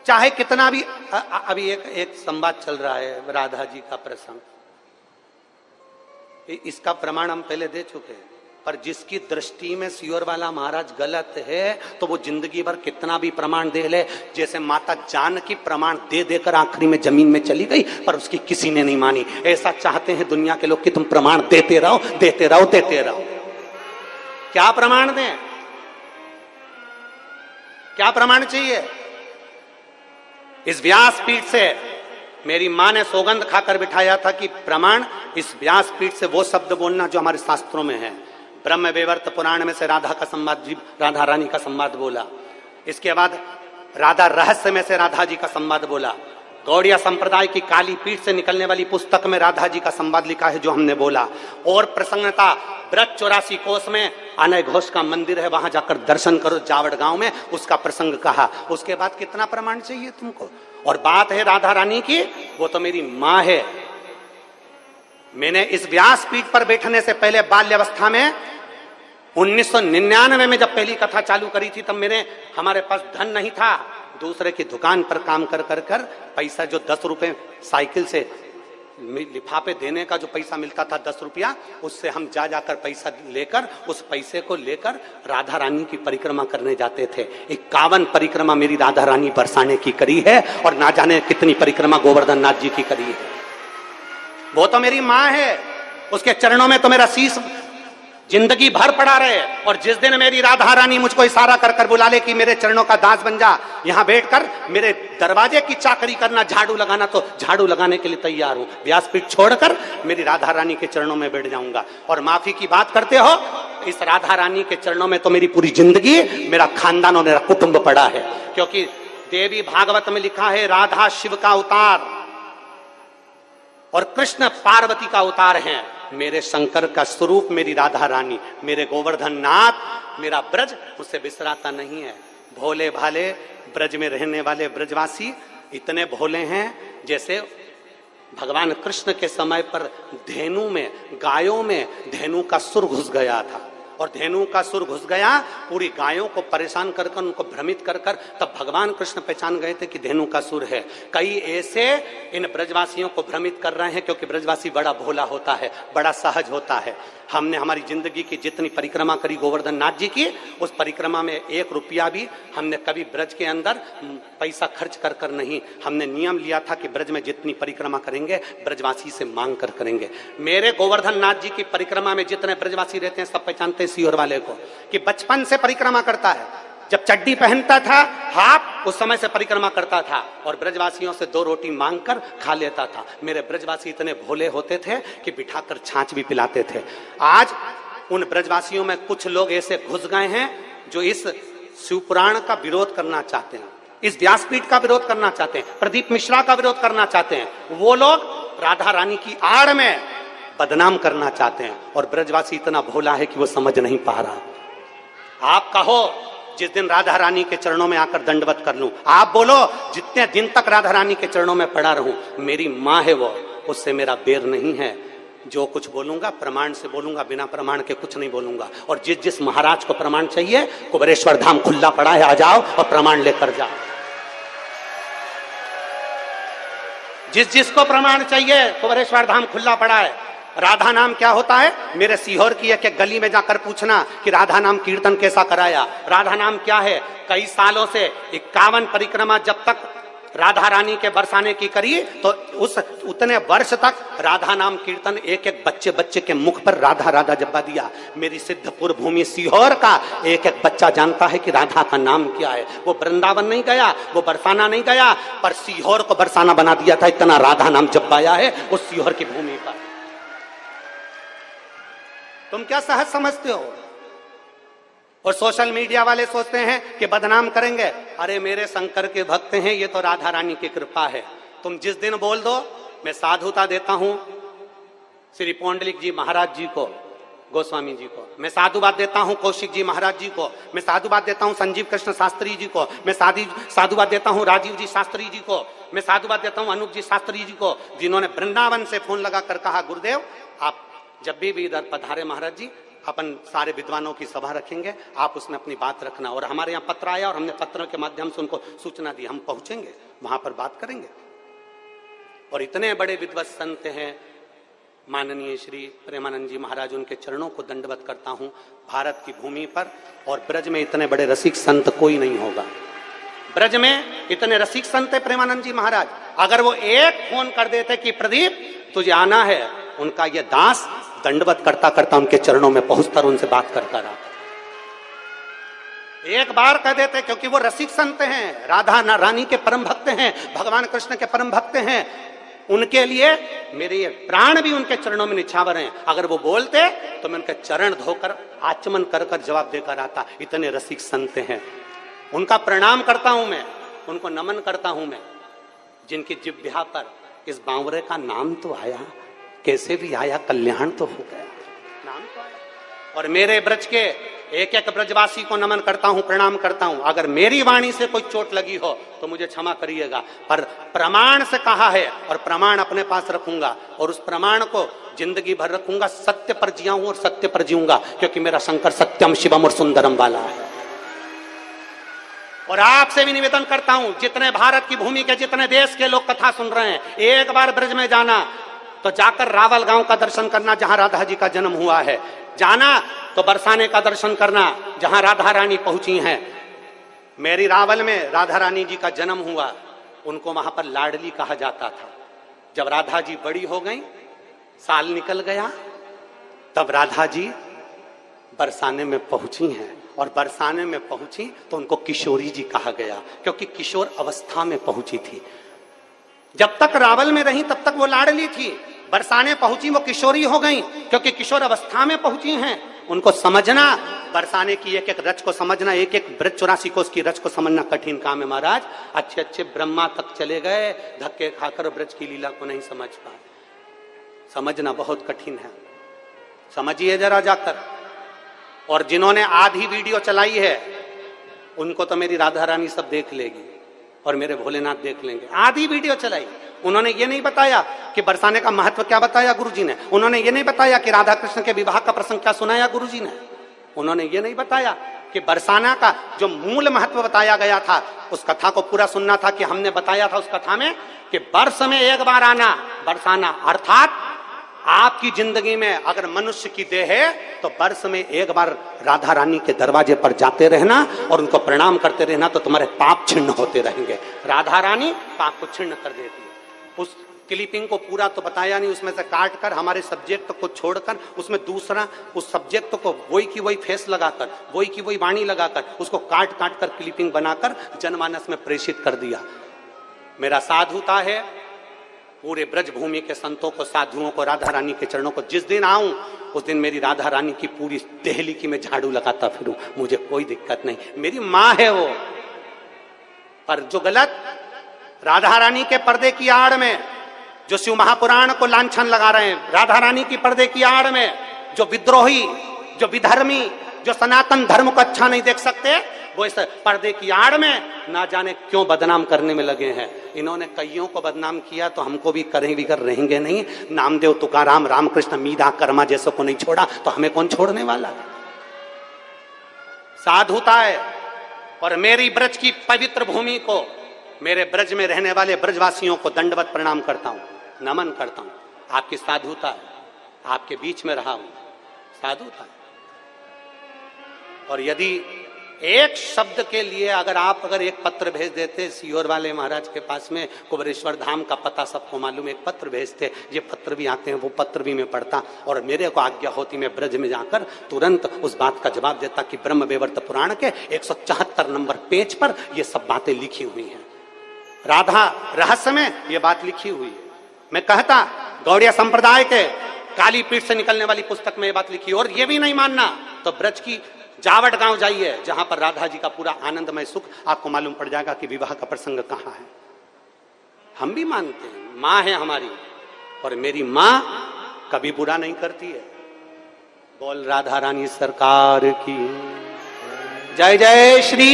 चाहे कितना भी अभी एक संवाद चल रहा है राधा जी का प्रसंग, इसका प्रमाण हम पहले दे चुके हैं। पर जिसकी दृष्टि में सियोर वाला महाराज गलत है तो वो जिंदगी भर कितना भी प्रमाण दे ले, जैसे माता जानकी प्रमाण दे देकर आखिरी में जमीन में चली गई पर उसकी किसी ने नहीं मानी। ऐसा चाहते हैं दुनिया के लोग कि तुम प्रमाण देते रहो देते रहो देते रहो। क्या प्रमाण दें? क्या प्रमाण चाहिए? इस व्यासपीठ से मेरी मां ने सौगंध खाकर बिठाया था कि प्रमाण इस व्यासपीठ से वो शब्द बोलना जो हमारे शास्त्रों में है। ब्रह्म वैवर्त पुराण में से राधा का संवाद, राधा रानी का संवाद बोला। इसके बाद राधा रहस्य में से राधा जी का संवाद बोला। गौड़िया संप्रदाय की काली पीठ से निकलने वाली पुस्तक में राधा जी का संवाद लिखा है जो हमने बोला। और प्रसन्नता ब्रज 84 कोष में अनय घोष का मंदिर है, वहां जाकर दर्शन करो जावड़ गांव में, उसका प्रसंग कहा। उसके बाद कितना प्रमाण चाहिए तुमको? और बात है राधा रानी की, वो तो मेरी मां है। मैंने इस व्यासपीठ पर बैठने से पहले बाल्यावस्था में 1999 में जब पहली कथा चालू करी थी तब हमारे पास धन नहीं था। दूसरे की दुकान पर काम कर कर कर पैसा, जो 10 रुपए साइकिल से लिफाफे देने का जो पैसा मिलता था 10 रुपया, उससे हम जा जाकर पैसा लेकर उस पैसे को लेकर राधा रानी की परिक्रमा करने जाते थे। 51 परिक्रमा मेरी राधा रानी बरसाने की करी है और ना जाने कितनी परिक्रमा गोवर्धन नाथ जी की करी है। वो तो मेरी मां है, उसके चरणों में तो मेरा शीश जिंदगी भर पड़ा रहे। और जिस दिन मेरी राधा रानी मुझको इशारा कर कर बुला ले कि मेरे चरणों का दास बन जा, यहां बैठकर मेरे दरवाजे की चाकरी करना, झाड़ू लगाना, तो झाड़ू लगाने के लिए तैयार हूं। व्यासपीठ छोड़कर मेरी राधा रानी के चरणों में बैठ जाऊंगा। और माफी की बात करते हो, इस राधा रानी के चरणों में तो मेरी पूरी जिंदगी, मेरा खानदान और मेरा कुटुंब पड़ा है। क्योंकि देवी भागवत में लिखा है राधा शिव का अवतार और कृष्ण पार्वती का अवतार है। मेरे शंकर का स्वरूप मेरी राधा रानी, मेरे गोवर्धन नाथ, मेरा ब्रज मुझसे बिसराता नहीं है। भोले भाले ब्रज में रहने वाले ब्रजवासी इतने भोले हैं जैसे भगवान कृष्ण के समय पर धेनु में, गायों में धेनु का सुर घुस गया था। और धेनु का सुर घुस गया, पूरी गायों को परेशान कर कर, उनको भ्रमित कर कर, तब भगवान कृष्ण पहचान गए थे कि धेनु का सुर है। कई ऐसे इन ब्रजवासियों को भ्रमित कर रहे हैं क्योंकि ब्रजवासी बड़ा भोला होता है, बड़ा सहज होता है। हमने हमारी जिंदगी की जितनी परिक्रमा करी गोवर्धन नाथ जी की, उस परिक्रमा में 1 रुपया भी हमने कभी ब्रज के अंदर पैसा खर्च कर कर नहीं। हमने नियम लिया था कि ब्रज में जितनी परिक्रमा करेंगे ब्रजवासी से मांग कर करेंगे। मेरे गोवर्धन नाथ जी की परिक्रमा में जितने ब्रजवासी रहते हैं सब पहचानते हैं सियोर वाले को कि बचपन से परिक्रमा करता है। जब चड्डी पहनता था हाफ, उस समय से परिक्रमा करता था और ब्रजवासियों से 2 रोटी मांगकर खा लेता था। मेरे ब्रजवासी इतने भोले होते थे कि बिठाकर छाछ भी पिलाते थे। आज उन ब्रजवासियों में कुछ लोग ऐसे घुस गए हैं जो इस शिवपुराण का विरोध करना चाहते हैं, इस व्यासपीठ का विरोध करना चाहते हैं, प्रदीप मिश्रा का विरोध करना चाहते हैं। वो लोग राधा रानी की आड़ में बदनाम करना चाहते हैं और ब्रजवासी इतना भोला है कि वो समझ नहीं पा रहा। आप कहो जिस दिन राधा रानी के चरणों में आकर दंडवत कर लूं, आप बोलो जितने दिन तक राधा रानी के चरणों में पड़ा रहूं, मेरी मां है वो, उससे मेरा बेर नहीं है। जो कुछ बोलूंगा प्रमाण से बोलूंगा, बिना प्रमाण के कुछ नहीं बोलूंगा। और जिस जिस महाराज को प्रमाण चाहिए, कुबेरेश्वर धाम खुला पड़ा है, आ जाओ और प्रमाण लेकर जाओ। जिस जिसको प्रमाण चाहिए, कुबेरेश्वर धाम खुला पड़ा है। राधा नाम क्या होता है? मेरे सीहोर की एक गली में जाकर पूछना कि राधा नाम कीर्तन कैसा कराया। राधा नाम क्या है? कई सालों से 51 परिक्रमा जब तक राधा रानी के बरसाने की करी, तो उस उतने वर्ष तक राधा नाम कीर्तन एक एक बच्चे बच्चे के मुख पर राधा राधा जब्बा दिया। मेरी सिद्धपुर भूमि सीहोर का एक एक बच्चा जानता है कि राधा का नाम क्या है। वो वृंदावन नहीं गया, वो बरसाना नहीं गया, पर सीहोर को बरसाना बना दिया था। इतना राधा नाम जब्बाया है उस सीहोर की भूमि पर। तुम क्या सहज समझते हो? और सोशल मीडिया वाले सोचते हैं कि बदनाम करेंगे। अरे मेरे शंकर के भक्त हैं, ये तो राधा रानी की कृपा है। तुम जिस दिन बोल दो, मैं साधुता देता हूं श्री पौंडलिक जी महाराज जी को, गोस्वामी जी को, मैं साधुवाद देता हूं कौशिक जी महाराज जी को, मैं साधुवाद देता हूं संजीव कृष्ण शास्त्री जी को, मैं साधुवाद देता हूं राजीव जी शास्त्री जी को, मैं साधुवाद देता हूं अनूप जी शास्त्री जी को, जिन्होंने वृंदावन से फोन लगाकर कहा गुरुदेव आप जब भी इधर पधारे महाराज जी, अपन सारे विद्वानों की सभा रखेंगे, आप उसमें अपनी बात रखना। और हमारे यहाँ पत्र आया और हमने पत्रों के माध्यम से उनको सूचना दी, हम पहुंचेंगे वहां पर बात करेंगे। और इतने बड़े विद्वत संत हैं माननीय श्री प्रेमानंद जी महाराज, उनके चरणों को दंडवत करता हूं। भारत की भूमि पर और ब्रज में इतने बड़े रसिक संत कोई नहीं होगा। ब्रज में इतने रसिक संत है प्रेमानंद जी महाराज, अगर वो एक फोन कर देते कि प्रदीप तुझे आना है, उनका ये दास दंडवत करता करता उनके चरणों में पहुंचता और उनसे बात करता रहा। एक बार कह देते, क्योंकि वो रसिक संत हैं, राधा रानी के परम भक्त हैं, भगवान कृष्ण के परम भक्त हैं। उनके लिए मेरे ये प्राण भी उनके चरणों में निछावर हैं। अगर वो बोलते तो मैं उनके चरण धोकर आचमन कर कर जवाब देकर आता। इतने रसिक संत हैं, उनका प्रणाम करता हूं मैं, उनको नमन करता हूं मैं, जिनकी जिह्वा पर इस बावरे का नाम तो आया, कैसे भी आया, कल्याण तो हो गया, नाम तो आया। और मेरे ब्रज के एक एक ब्रजवासी को नमन करता हूं, प्रणाम करता हूं। अगर मेरी वाणी से कोई चोट लगी हो तो मुझे क्षमा करिएगा, पर प्रमाण से कहा है और प्रमाण अपने पास रखूंगा और उस प्रमाण को जिंदगी भर रखूंगा। सत्य पर जिया हूं और सत्य पर जीऊंगा, क्योंकि मेरा शंकर सत्यम शिवम और सुंदरम वाला है। और आपसे भी निवेदन करता हूं, जितने भारत की भूमि के जितने देश के लोग कथा सुन रहे हैं, एक बार ब्रज में जाना तो जाकर रावल गांव का दर्शन करना, जहां राधा जी का जन्म हुआ है। जाना तो बरसाने का दर्शन करना, जहां राधा रानी पहुंची हैं। मेरी रावल में राधा रानी जी का जन्म हुआ, उनको वहां पर लाडली कहा जाता था। जब राधा जी बड़ी हो गई, साल निकल गया, तब राधा जी बरसाने में पहुंची हैं। और बरसाने में पहुंची तो उनको किशोरी जी कहा गया, क्योंकि किशोर अवस्था में पहुंची थी। जब तक रावल में रही तब तक वो लाडली थी, बरसाने पहुंची वो किशोरी हो गई, क्योंकि किशोर अवस्था में पहुंची हैं। उनको समझना, बरसाने की एक एक रच को समझना, एक एक ब्रज 84 को उसकी रच को समझना कठिन काम है महाराज। अच्छे अच्छे ब्रह्मा तक चले गए, धक्के खाकर ब्रज की लीला को नहीं समझ पाए। समझना बहुत कठिन है, समझिए जरा जाकर। और जिन्होंने आधी वीडियो चलाई है उनको तो मेरी राधा रानी सब देख लेगी और मेरे भोलेनाथ देख लेंगे। आधी वीडियो चलाई, उन्होंने ये नहीं बताया कि बरसाने का महत्व क्या बताया गुरुजी ने, उन्होंने ये नहीं बताया कि राधा कृष्ण के विवाह का प्रसंग क्या सुनाया गुरुजी ने, उन्होंने ये नहीं बताया कि बरसाना का जो मूल महत्व बताया गया था, उस कथा को पूरा सुनना था। कि हमने बताया था उस कथा में कि वर्ष में एक बार आना बरसाना, अर्थात आपकी जिंदगी में अगर मनुष्य की देह है तो वर्ष में एक बार राधा रानी के दरवाजे पर जाते रहना और उनको प्रणाम करते रहना, तो तुम्हारे पाप छिन्न होते रहेंगे। राधा रानी पाप को छिन्न कर देती है। उस क्लिपिंग को पूरा तो बताया नहीं, उसमें से काट कर हमारे सब्जेक्ट को छोड़कर उसमें दूसरा उस सब्जेक्ट को वही की वही फेस लगाकर, वही की वही वाणी लगाकर, उसको काट काट कर क्लिपिंग बनाकर जनमानस में प्रेषित कर दिया। मेरा साधुता है पूरे ब्रज भूमि के संतों को, साधुओं को, राधा रानी के चरणों को, जिस दिन आऊं उस दिन मेरी राधा रानी की पूरी देहली की मैं झाड़ू लगाता फिरूं, मुझे कोई दिक्कत नहीं। मेरी माँ है वो। पर जो गलत राधा रानी के पर्दे की आड़ में जो शिव महापुराण को लांछन लगा रहे हैं, राधा रानी की पर्दे की आड़ में जो विद्रोही, जो विधर्मी, जो सनातन धर्म को अच्छा नहीं देख सकते, वो इस पर्दे की आड़ में ना जाने क्यों बदनाम करने में लगे हैं। इन्होंने कईयों को बदनाम किया तो हमको भी करें बिगर रहेंगे नहीं। नामदेव, तुकाराम, रामकृष्ण, मीरा, कर्मा जैसों को नहीं छोड़ा तो हमें कौन छोड़ने वाला। साधुता है। और मेरी ब्रज की पवित्र भूमि को, मेरे ब्रज में रहने वाले ब्रजवासियों को दंडवत प्रणाम करता हूं, नमन करता हूं। आपकी साधुता है, आपके बीच में रहा हूं, साधुता है। और यदि एक शब्द के लिए अगर एक पत्र भेज देते सीहोर वाले महाराज के पास में, कुबरेश्वर धाम का पता सबको मालूम, एक पत्र भेजते, ये पत्र भी आते हैं, वो पत्र भी मैं पढ़ता और मेरे को आज्ञा होती मैं ब्रज में जाकर तुरंत उस बात का जवाब देता कि ब्रह्म वैवर्त पुराण के 174 नंबर पेज पर ये सब बातें लिखी हुई हैं। राधा रहस्य में ये बात लिखी हुई है। मैं कहता गौड़िया संप्रदाय के काली पीठ से निकलने वाली पुस्तक में ये बात लिखी। और ये भी नहीं मानना तो ब्रज की जावट गांव जाइए, जहां पर राधा जी का पूरा आनंदमय सुख आपको मालूम पड़ जाएगा कि विवाह का प्रसंग कहां है। हम भी मानते हैं, मां है हमारी और मेरी मां कभी बुरा नहीं करती है। बोल राधा रानी सरकार की जय। जय श्री